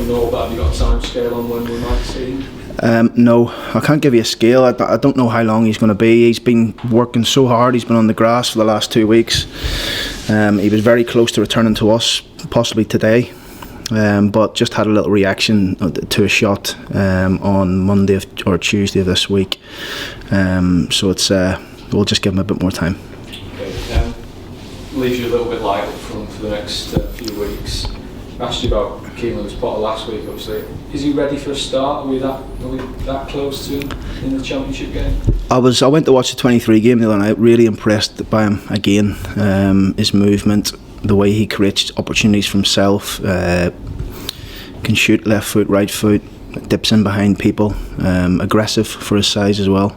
know, but have you got a time scale on when we might see him? No, I can't give you a scale. I don't know how long he's going to be. He's been working so hard. He's been on the grass for the last 2 weeks. He was very close to returning to us, possibly today, but just had a little reaction to a shot on Monday or Tuesday of this week. So it's we'll just give him a bit more time. Okay, leaves you a little bit light up front for the next few weeks. I asked you about Keelan's Potter last week, obviously. Is he ready for a start? Are we that close to him in the Championship game? I went to watch the 23 game the other night, really impressed by him again. His movement, the way he creates opportunities for himself, can shoot left foot, right foot, dips in behind people, aggressive for his size as well.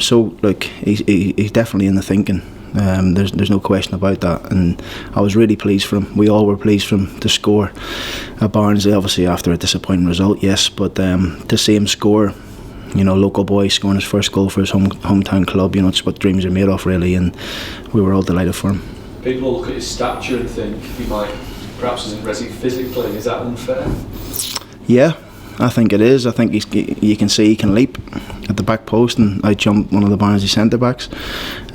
So look, he's definitely in the thinking. There's no question about that, and I was really pleased for him. We all were pleased for him to score at Barnsley, obviously after a disappointing result, yes, but to see him score, local boy scoring his first goal for his hometown club, it's what dreams are made of really, and we were all delighted for him. People look at his stature and think he perhaps isn't ready physically. Is that unfair? Yeah, I think it is. I think you can see he can leap at the back post and out-jump one of the Barnsley centre-backs,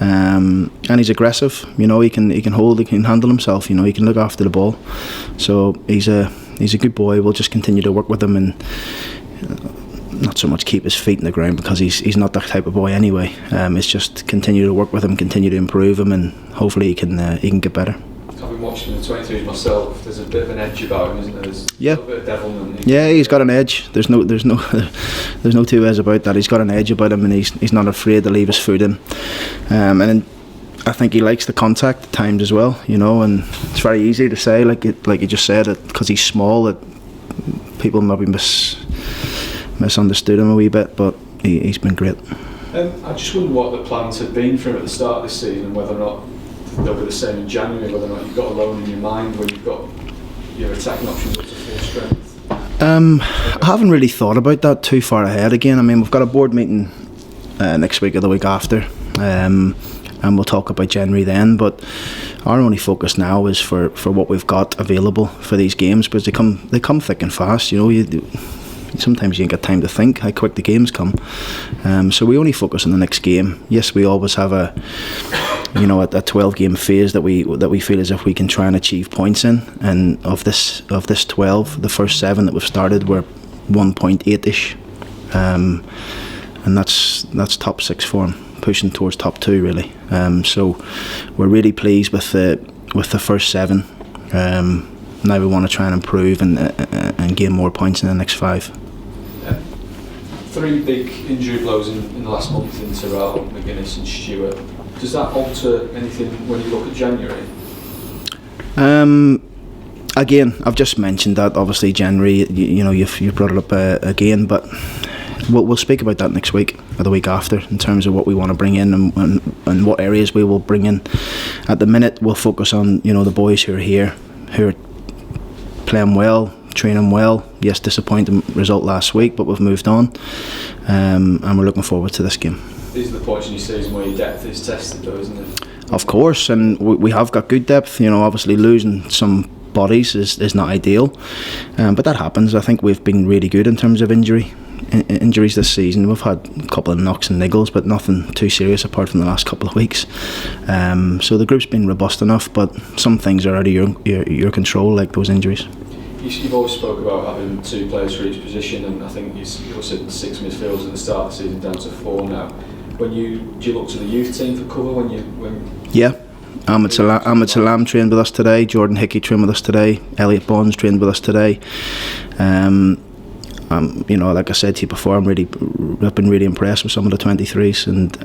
and he's aggressive. He can hold, he can handle himself. He can look after the ball. So he's a good boy. We'll just continue to work with him and not so much keep his feet in the ground, because he's not that type of boy anyway. It's just continue to work with him, continue to improve him, and hopefully he can get better. I've been watching the 23s myself. There's a bit of an edge about him, isn't there? There's a little bit of devilment. Yeah, he's got an edge. There's no two ways about that. He's got an edge about him, and he's not afraid to leave his foot in. And then I think he likes the contact at times as well. And it's very easy to say, like you just said, because he's small, that people maybe misunderstood him a wee bit, but he's been great. I just wonder what the plans have been for him at the start of this season, and whether or not they'll be the same in January, whether or not you've got a loan in your mind when you've got your attacking options up to full strength. I haven't really thought about that too far ahead again. We've got a board meeting next week or the week after, and we'll talk about January then, but our only focus now is for what we've got available for these games, because they come thick and fast. Sometimes you ain't got time to think how quick the games come. So we only focus on the next game. Yes, we always have a 12-game phase that we feel as if we can try and achieve points in. And of this 12, the first 7 that we've started were 1.8ish, and that's top 6 form, pushing towards top 2 really. So we're really pleased with the first 7. Now we want to try and improve and gain more points in the next 5. 3 big injury blows in the last month in Terrell, McGuinness and Stewart. Does that alter anything when you look at January? Again, I've just mentioned that. Obviously, January, you've brought it up again, but we'll speak about that next week or the week after in terms of what we want to bring in and what areas we will bring in. At the minute, we'll focus on the boys who are here, who are playing well, training well. Yes, disappointing result last week, but we've moved on, and we're looking forward to this game. These are the points in your season where your depth is tested, though, isn't it? Of course, and we have got good depth. Obviously losing some bodies is not ideal, but that happens. I think we've been really good in terms of injuries this season. We've had a couple of knocks and niggles, but nothing too serious apart from the last couple of weeks. So the group's been robust enough, but some things are out of your control, like those injuries. You've always spoke about having 2 players for each position, and I think you said 6 midfielders at the start of the season, down to 4 now. Do you look to the youth team for cover Yeah. Ahmed Salam trained with us today. Jordan Hickey trained with us today. Elliot Bonds trained with us today. Like I said to you before, I've been really impressed with some of the 23s, and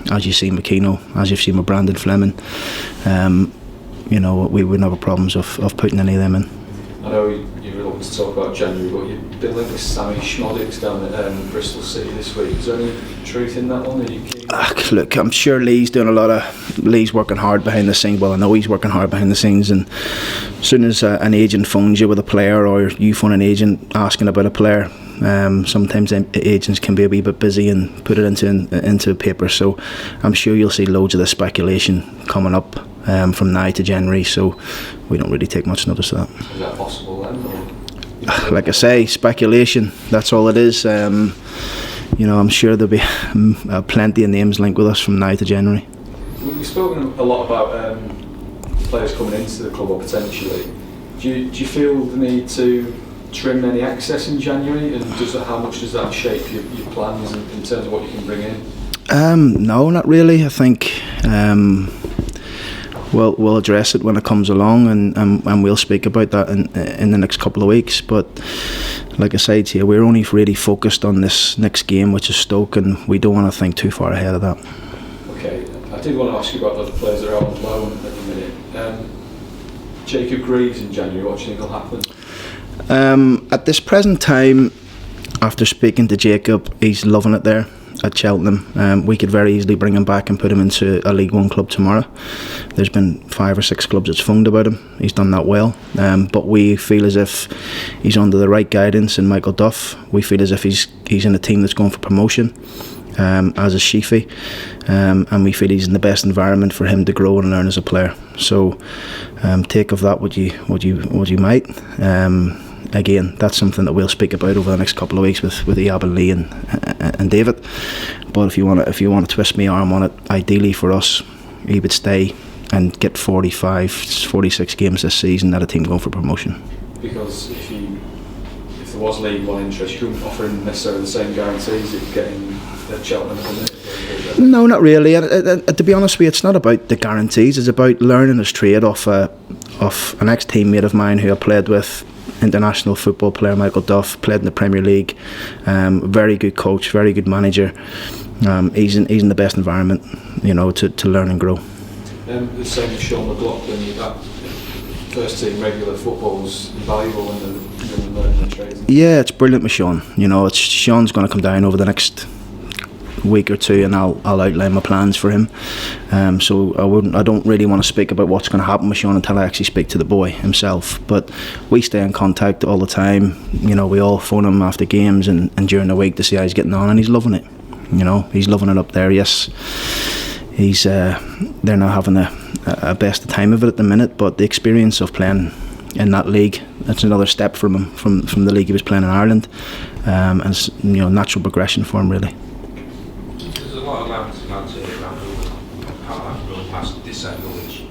as you see McKenna, as you've seen with Brandon Fleming, we wouldn't have problems of putting any of them in. I know you're reluctant to talk about January, but you've been linked with Sammy Schmodix down at Bristol City this week. Is there any truth in that one? Look, I'm sure Lee's working hard behind the scenes. Well, I know he's working hard behind the scenes, and as soon as an agent phones you with a player, or you phone an agent asking about a player, sometimes agents can be a wee bit busy and put it into paper. So I'm sure you'll see loads of the speculation coming up from now to January. So we don't really take much notice of that. Is that possible then? Like I say, speculation. That's all it is. I'm sure there'll be plenty of names linked with us from now to January. We've spoken a lot about players coming into the club or potentially. Do you feel the need to trim any excess in January, and how much does that shape your plans in terms of what you can bring in? No, not really. I think we'll address it when it comes along, and we'll speak about that in the next couple of weeks. But like I said to you, we're only really focused on this next game, which is Stoke, and we don't want to think too far ahead of that. Okay, I did want to ask you about the other players that are out on loan at the minute. Jacob Greaves in January, what do you think will happen? At this present time, after speaking to Jacob, he's loving it there at Cheltenham. We could very easily bring him back and put him into a League One club tomorrow. There's been 5 or 6 clubs that's phoned about him. He's done that well, but we feel as if he's under the right guidance in Michael Duff. We feel as if he's in a team that's going for promotion, as a Sheafy, and we feel he's in the best environment for him to grow and learn as a player. So take of that what you might. Again, that's something that we'll speak about over the next couple of weeks with Iab and Lee and David. But if you want to twist my arm on it, ideally for us, he would stay and get 45, 46 games this season at a team going for promotion. Because if there was League One interest, you couldn't offer him necessarily the same guarantees that you're getting at Cheltenham, isn't it? No, not really. And to be honest with you, it's not about the guarantees. It's about learning his trade off an ex-teammate of mine who I played with, international football player Michael Duff, played in the Premier League. Very good coach, very good manager. He's in the best environment, to learn and grow. The same as Sean McLaughlin, that first team regular football is valuable in the learning the trade. Yeah, it's brilliant with Sean. Sean's going to come down over the next week or two, and I'll outline my plans for him. So I don't really want to speak about what's going to happen with Sean until I actually speak to the boy himself. But we stay in contact all the time. We all phone him after games and during the week to see how he's getting on, and he's loving it. He's loving it up there. Yes, they're not having a best time of it at the minute, but the experience of playing in that league, that's another step from him from the league he was playing in Ireland, and it's natural progression for him really. There's a lot of lads around how that run past December, which is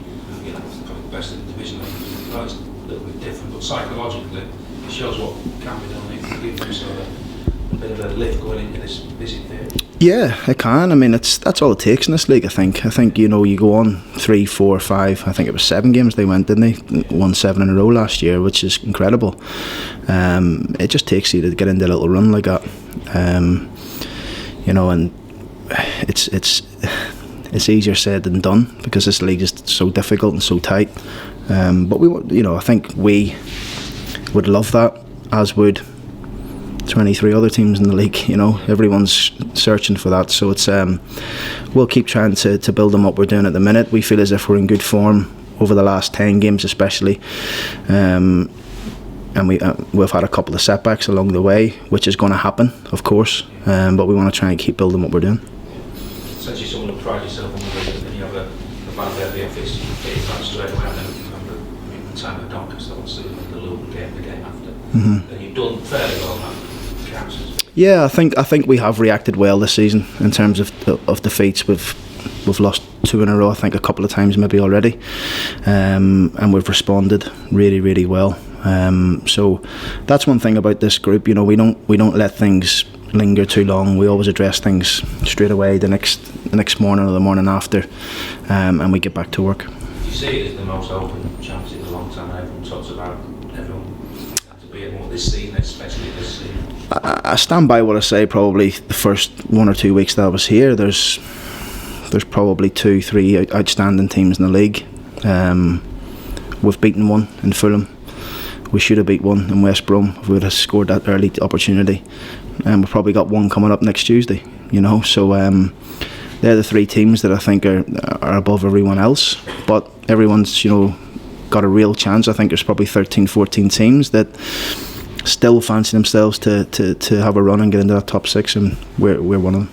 probably the best in the division. It's a little bit different, but psychologically it shows what can be done. It can give you sort of a bit of a lift going into this busy period. Yeah, it can. I mean, that's all it takes in this league. I think you go on 3, 4, 5. I think it was 7 games they went, didn't they? Won 7 in a row last year, which is incredible. It just takes you to get into a little run like that, and it's easier said than done because this league is so difficult and so tight. But I think we would love that, as would 23 other teams in the league. Everyone's searching for that, so it's we'll keep trying to build them up. We're doing at the minute. We feel as if we're in good form over the last 10 games especially, and we've had a couple of setbacks along the way, which is going to happen, of course, but we want to try and keep building what we're doing. Essentially, someone to pride yourself on the league, and then you have a bad day at the office, you get your fans straight away, and then remember the time at Doncaster, obviously the Luton game, the game after, and you've done fairly well on that. Yeah, I think we have reacted well this season in terms of defeats. We've lost 2 in a row, I think, a couple of times maybe already, and we've responded really, really well. So that's one thing about this group. We don't let things linger too long. We always address things straight away the next morning or the morning after, and we get back to work. You see it as the most open championship in a long time. Everyone talks about everyone to be in this season, especially this season. I stand by what I say. Probably the first 1 or 2 weeks that I was here, there's probably 2, 3 outstanding teams in the league. We've beaten one in Fulham. We should have beat one in West Brom if we would have scored that early opportunity. And we've probably got one coming up next Tuesday. So they're the 3 teams that I think are above everyone else. But everyone's got a real chance. I think there's probably 13, 14 teams that still fancy themselves to have a run and get into that top 6, and we're one of them.